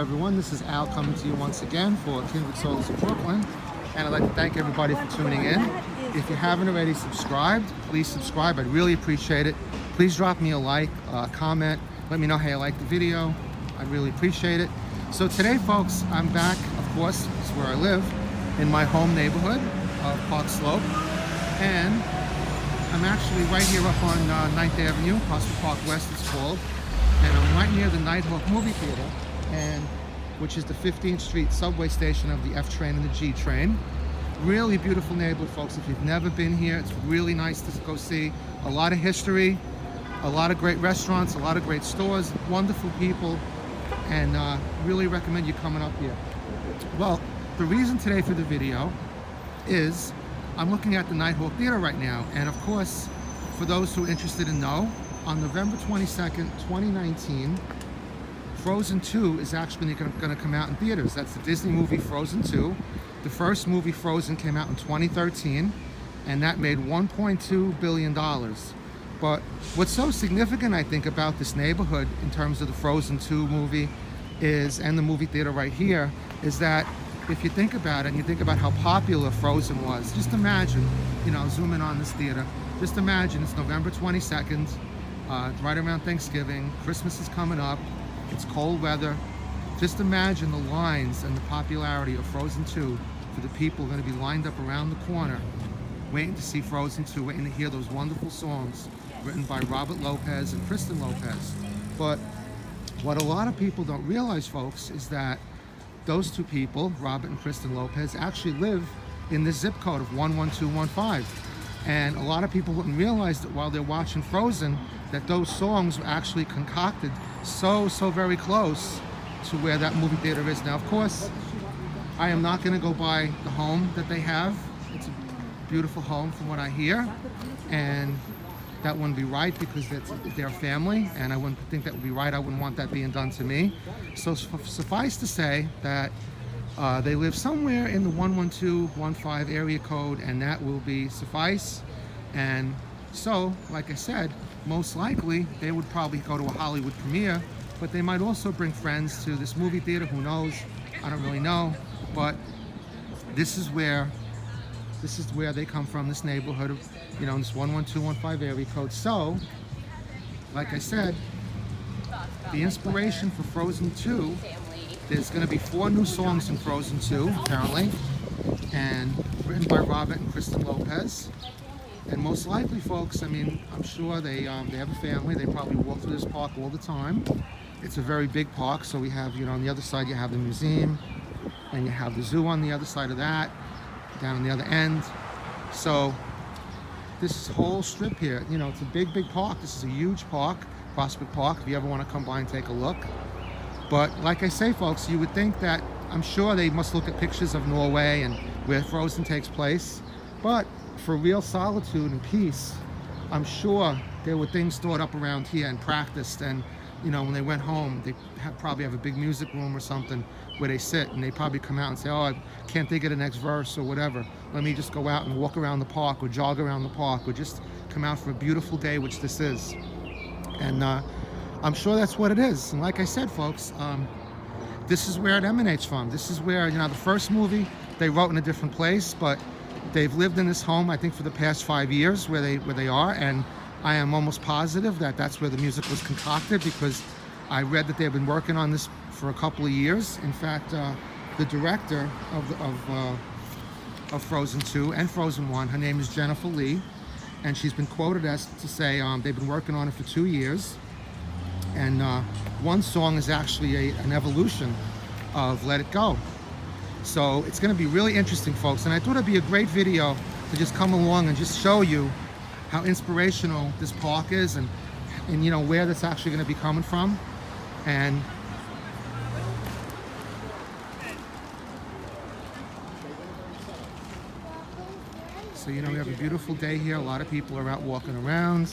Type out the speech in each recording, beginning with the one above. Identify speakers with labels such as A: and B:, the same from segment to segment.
A: everyone, this is Al coming to you once again for Kindred Souls of Brooklyn, and I'd like to thank everybody for tuning in. If you haven't already subscribed, please subscribe. I'd really appreciate it. Please drop me a like, comment, let me know how you like the video. I'd really appreciate it. So today, folks, I'm back, of course, this is where I live, in my home neighborhood of Park Slope, and I'm actually right here up on 9th Avenue, Prospect Park West it's called, and I'm right near the Nighthawk movie theater, and which is the 15th Street subway station of the F train and the G train. Really beautiful neighborhood, folks. If you've never been here, it's really nice to go see. A lot of history, a lot of great restaurants, a lot of great stores, wonderful people, and really recommend you coming up here. Well, the reason today for the video is I'm looking at the Nighthawk Theater right now, and of course, for those who are interested in know, on November 22nd, 2019, Frozen 2 is actually going to come out in theaters. That's the Disney movie Frozen 2. The first movie, Frozen, came out in 2013, and that made $1.2 billion. But what's so significant, I think, about this neighborhood in terms of the Frozen 2 movie is, and the movie theater right here, is that if you think about it, and you think about how popular Frozen was, just imagine, you know, zoom in on this theater, just imagine it's November 22nd, right around Thanksgiving, Christmas is coming up, it's cold weather. Just imagine the lines and the popularity of Frozen 2 for the people who are going to be lined up around the corner, waiting to see Frozen 2, waiting to hear those wonderful songs written by Robert Lopez and Kristen Lopez. But what a lot of people don't realize, folks, is that those two people, Robert and Kristen Lopez, actually live in this zip code of 11215. And a lot of people wouldn't realize that while they're watching Frozen, that those songs were actually concocted so very close to where that movie theater is. Now, of course, I am not going to go by the home that they have. It's a beautiful home from what I hear, and that wouldn't be right because it's their family, and I wouldn't think that would be right. I wouldn't want that being done to me. So suffice to say that they live somewhere in the 11215 area code, and that will be suffice. And so, like I said, most likely they would probably go to a Hollywood premiere, but they might also bring friends to this movie theater. Who knows? I don't really know. But this is where they come from, this neighborhood of, you know, this 11215 area code. So, like I said, the inspiration for Frozen 2, there's going to be 4 new songs in Frozen 2, apparently, and written by Robert and Kristen Lopez. And most likely, folks, I mean, I'm sure they have a family. They probably walk through this park all the time. It's a very big park, so we have, you know, on the other side you have the museum, and you have the zoo on the other side of that, down on the other end. So this whole strip here, you know, it's a big park. This is a huge park, Prospect Park, if you ever want to come by and take a look. But like I say, folks, you would think that, I'm sure they must look at pictures of Norway and where Frozen takes place, but for real solitude and peace, I'm sure there were things stored up around here and practiced, and you know, when they went home, they probably have a big music room or something where they sit, and they probably come out and say, oh, I can't think of the next verse or whatever. Let me just go out and walk around the park or jog around the park or just come out for a beautiful day, which this is. And I'm sure that's what it is. And like I said, folks, this is where it emanates from. This is where, you know, the first movie, they wrote in a different place, but they've lived in this home, I think, for the past 5 years where they are, and I am almost positive that that's where the music was concocted, because I read that they've been working on this for a couple of years. In fact, the director of Frozen 2 and Frozen 1, her name is Jennifer Lee, and she's been quoted as to say they've been working on it for 2 years, and one song is actually an evolution of Let It Go. So it's going to be really interesting, folks, and I thought it'd be a great video to just come along and just show you how inspirational this park is, and you know, where that's actually going to be coming from. And so, you know, we have a beautiful day here. A lot of people are out walking around,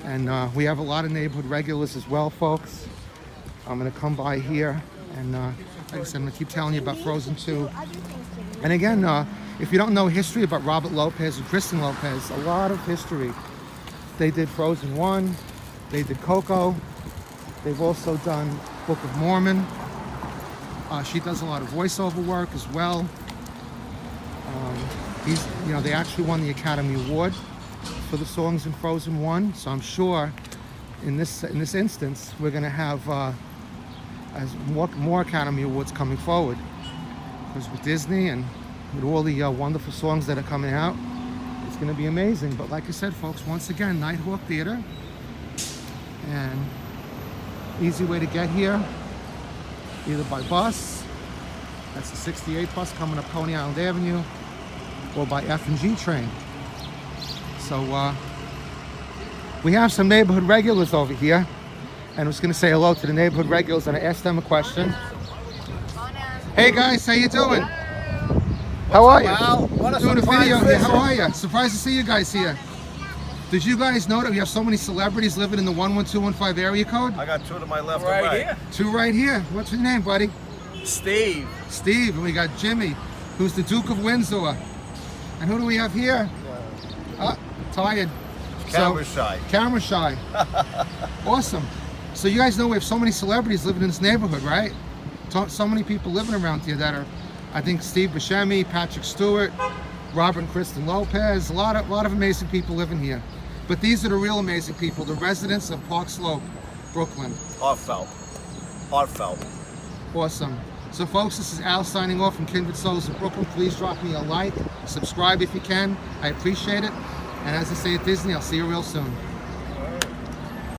A: and we have a lot of neighborhood regulars as well, folks. I'm going to come by here, and like I said, I'm going to keep telling you about Frozen 2. And again, if you don't know history about Robert Lopez and Kristen Lopez, a lot of history. They did Frozen 1, they did Coco, they've also done Book of Mormon, She does a lot of voiceover work as well. They actually won the Academy Award for the songs in Frozen 1, so I'm sure in this instance we're going to have more Academy Awards coming forward, because with Disney and with all the wonderful songs that are coming out, it's going to be amazing. But like I said, folks, once again, Nighthawk Theater, and easy way to get here, either by bus, that's the 68 bus coming up Coney Island Avenue, or by F&G train. So we have some neighborhood regulars over here, and I was going to say hello to the neighborhood regulars and I asked them a question. Hey guys, how you doing? How are you?
B: Wow, what a
A: doing a video
B: surprise
A: here. How are you? Surprised to see you guys here. Did you guys know that we have so many celebrities living in the 11215 area code?
B: I got two to my left
C: Right
B: and right.
C: here.
A: Two right here. What's your name, buddy?
C: Steve.
A: Steve. And we got Jimmy, who's the Duke of Windsor. And who do we have here? Tired.
B: Camera shy.
A: Camera shy. Awesome. So you guys know we have so many celebrities living in this neighborhood, right? So many people living around here that are, I think, Steve Buscemi, Patrick Stewart, Robert and Kristen Lopez, a lot of amazing people living here. But these are the real amazing people, the residents of Park Slope, Brooklyn.
B: Heartfelt. Heartfelt.
A: Awesome. So folks, this is Al signing off from Kindred Souls of Brooklyn. Please drop me a like, subscribe if you can. I appreciate it. And as I say at Disney, I'll see you real soon.